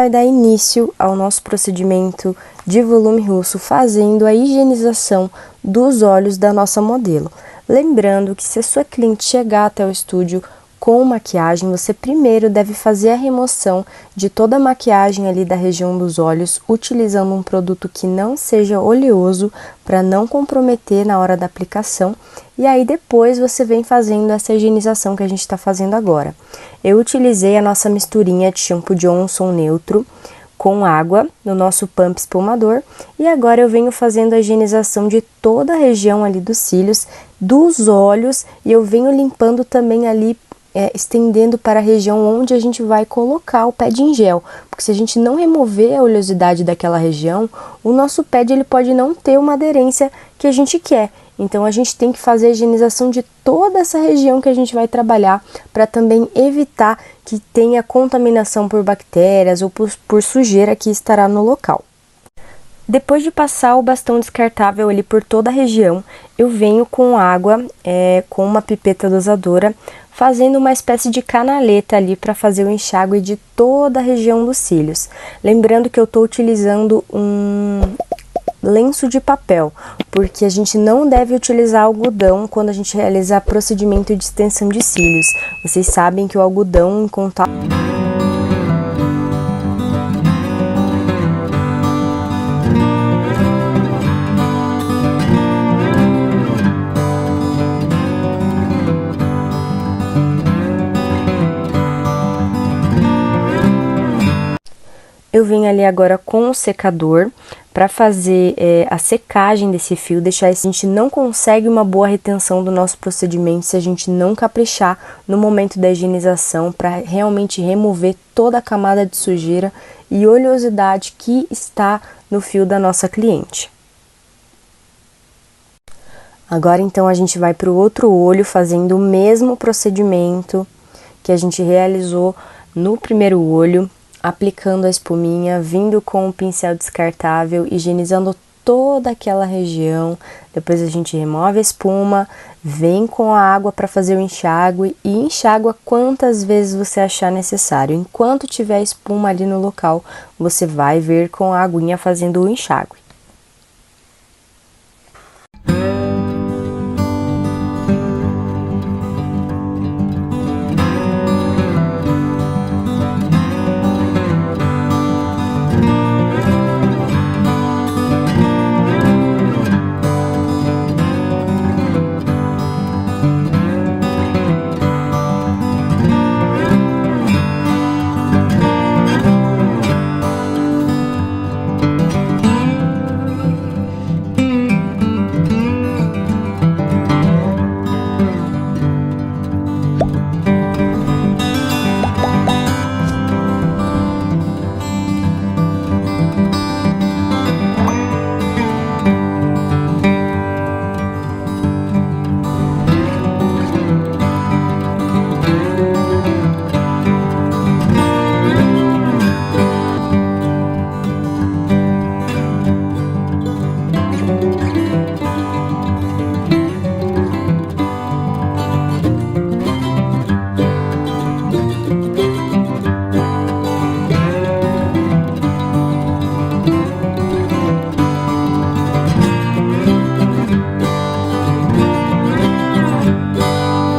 Vai dar início ao nosso procedimento de volume russo, fazendo a higienização dos olhos da nossa modelo. Lembrando que se a sua cliente chegar até o estúdio com maquiagem, você primeiro deve fazer a remoção de toda a maquiagem ali da região dos olhos, utilizando um produto que não seja oleoso para não comprometer na hora da aplicação. E aí depois você vem fazendo essa higienização que a gente está fazendo agora. Eu utilizei a nossa misturinha de shampoo Johnson neutro com água no nosso pump espumador e agora eu venho fazendo a higienização de toda a região ali dos cílios, dos olhos, e eu venho limpando também ali, estendendo para a região onde a gente vai colocar o pad em gel, porque se a gente não remover a oleosidade daquela região, o nosso pad ele pode não ter uma aderência que a gente quer. Então a gente tem que fazer a higienização de toda essa região que a gente vai trabalhar, para também evitar que tenha contaminação por bactérias ou por sujeira que estará no local. Depois de passar o bastão descartável ali por toda a região, eu venho com água, com uma pipeta dosadora, fazendo uma espécie de canaleta ali para fazer o enxágue de toda a região dos cílios. Lembrando que eu estou utilizando um lenço de papel, porque a gente não deve utilizar algodão quando a gente realizar procedimento de extensão de cílios. Vocês sabem que o algodão em contato... Eu venho ali agora com o secador para fazer a secagem desse fio, a gente não consegue uma boa retenção do nosso procedimento se a gente não caprichar no momento da higienização para realmente remover toda a camada de sujeira e oleosidade que está no fio da nossa cliente. Agora então a gente vai para o outro olho fazendo o mesmo procedimento que a gente realizou no primeiro olho, aplicando a espuminha, vindo com o pincel descartável, higienizando toda aquela região. Depois a gente remove a espuma, vem com a água para fazer o enxágue e enxágua quantas vezes você achar necessário. Enquanto tiver espuma ali no local, você vai vir com a aguinha fazendo o enxágue.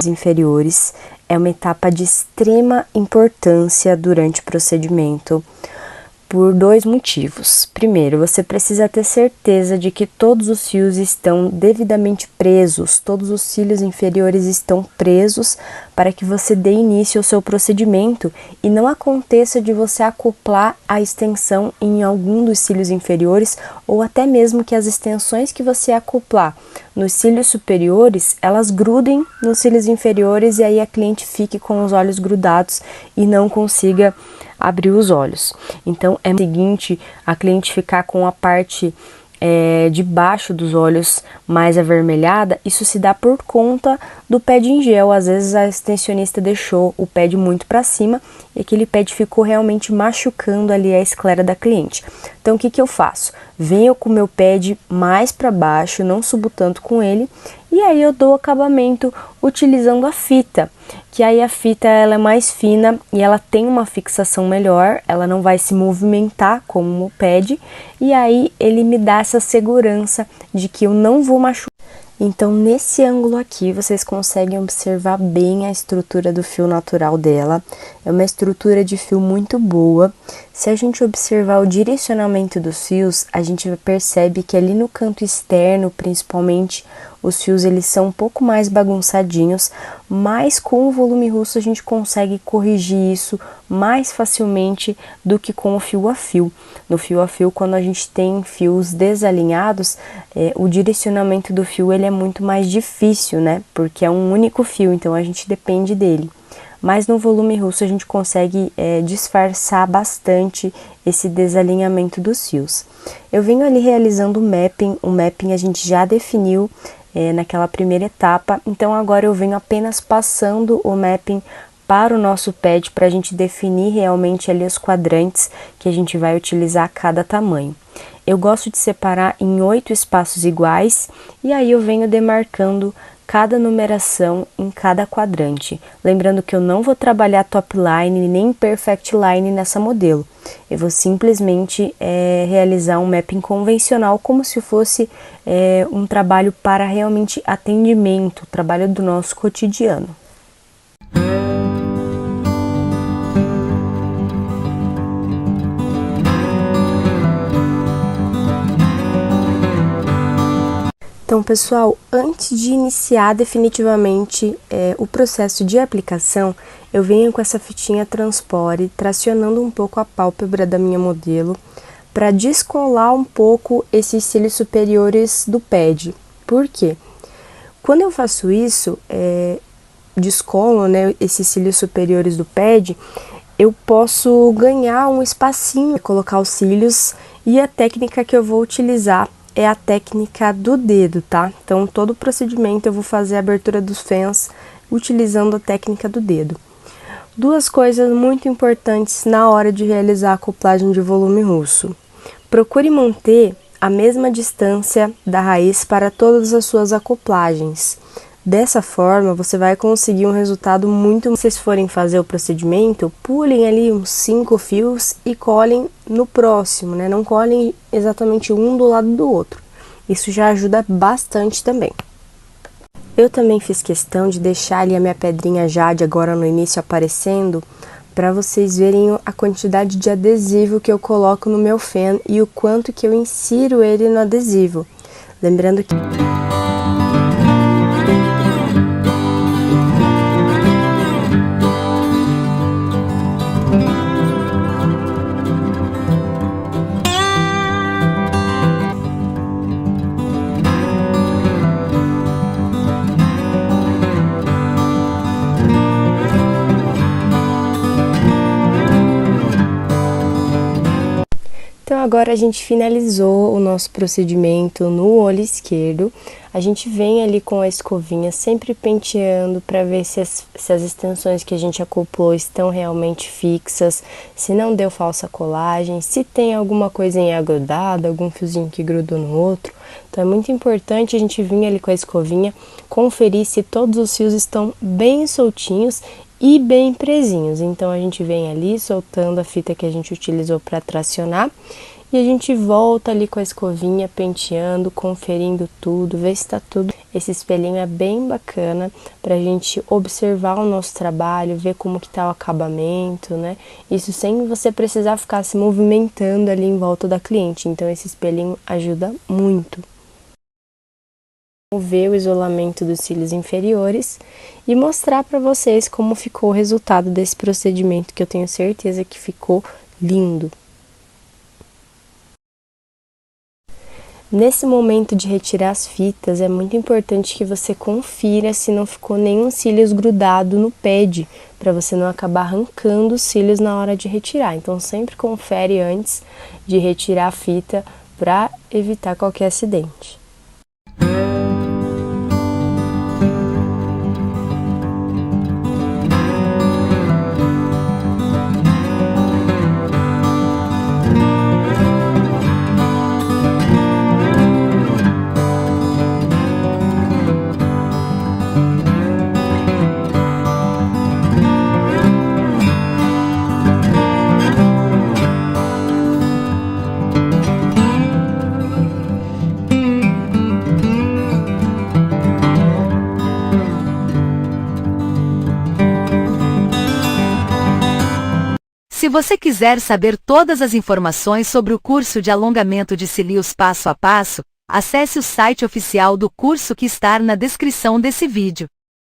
Inferiores é uma etapa de extrema importância durante o procedimento por dois motivos. Primeiro, você precisa ter certeza de que todos os fios estão devidamente presos, todos os cílios inferiores estão presos para que você dê início ao seu procedimento e não aconteça de você acoplar a extensão em algum dos cílios inferiores ou até mesmo que as extensões que você acoplar nos cílios superiores, elas grudem nos cílios inferiores e aí a cliente fique com os olhos grudados e não consiga abrir os olhos. Então é o seguinte, a cliente ficar com a parte de baixo dos olhos mais avermelhada, isso se dá por conta do pad em gel. Às vezes a extensionista deixou o pad muito para cima e aquele pad ficou realmente machucando ali a esclera da cliente. Então o que que eu faço? Venho com o meu pad mais para baixo, não subo tanto com ele E aí eu dou acabamento utilizando a fita, que aí a fita ela é mais fina e ela tem uma fixação melhor, ela não vai se movimentar como o pad, e aí ele me dá essa segurança de que eu não vou machucar. Então, nesse ângulo aqui, vocês conseguem observar bem a estrutura do fio natural dela. É uma estrutura de fio muito boa. Se a gente observar o direcionamento dos fios, a gente percebe que ali no canto externo, principalmente, os fios eles são um pouco mais bagunçadinhos, mas com o volume russo a gente consegue corrigir isso mais facilmente do que com o fio a fio. No fio a fio, quando a gente tem fios desalinhados, o direcionamento do fio ele é muito mais difícil, né? Porque é um único fio, então a gente depende dele. Mas no volume russo a gente consegue disfarçar bastante esse desalinhamento dos fios. Eu venho ali realizando o mapping a gente já definiu naquela primeira etapa, então agora eu venho apenas passando o mapping para o nosso pad para a gente definir realmente ali os quadrantes que a gente vai utilizar a cada tamanho. Eu gosto de separar em 8 espaços iguais e aí eu venho demarcando cada numeração em cada quadrante. Lembrando que eu não vou trabalhar top line nem perfect line nessa modelo. Eu vou simplesmente realizar um mapping convencional como se fosse um trabalho para realmente atendimento, trabalho do nosso cotidiano. Então, pessoal, antes de iniciar definitivamente o processo de aplicação, eu venho com essa fitinha transpore, tracionando um pouco a pálpebra da minha modelo, para descolar um pouco esses cílios superiores do pad. Por quê? Quando eu faço isso, descolo, né, esses cílios superiores do pad, eu posso ganhar um espacinho, colocar os cílios, e a técnica que eu vou utilizar é a técnica do dedo, tá? Então, todo o procedimento eu vou fazer a abertura dos fãs utilizando a técnica do dedo. Duas coisas muito importantes na hora de realizar a acoplagem de volume russo. Procure manter a mesma distância da raiz para todas as suas acoplagens. Dessa forma, você vai conseguir um resultado muito... Se vocês forem fazer o procedimento, pulem ali uns 5 fios e colhem no próximo, né? Não colhem exatamente um do lado do outro. Isso já ajuda bastante também. Eu também fiz questão de deixar ali a minha pedrinha jade agora no início aparecendo, para vocês verem a quantidade de adesivo que eu coloco no meu fan e o quanto que eu insiro ele no adesivo. Lembrando que... Então, agora a gente finalizou o nosso procedimento no olho esquerdo. A gente vem ali com a escovinha sempre penteando para ver se as extensões que a gente acoplou estão realmente fixas, se não deu falsa colagem, se tem alguma coisinha grudada, algum fiozinho que grudou no outro. Então, é muito importante a gente vir ali com a escovinha, conferir se todos os fios estão bem soltinhos e bem presinhos. Então, a gente vem ali soltando a fita que a gente utilizou para tracionar e a gente volta ali com a escovinha, penteando, conferindo tudo, ver se tá tudo. Esse espelhinho é bem bacana pra gente observar o nosso trabalho, ver como que tá o acabamento, né? Isso sem você precisar ficar se movimentando ali em volta da cliente. Então, esse espelhinho ajuda muito. Ver o isolamento dos cílios inferiores e mostrar para vocês como ficou o resultado desse procedimento, que eu tenho certeza que ficou lindo. Nesse momento de retirar as fitas, é muito importante que você confira se não ficou nenhum cílios grudado no pad, para você não acabar arrancando os cílios na hora de retirar. Então, sempre confere antes de retirar a fita para evitar qualquer acidente. Se você quiser saber todas as informações sobre o curso de alongamento de cílios passo a passo, acesse o site oficial do curso que está na descrição desse vídeo.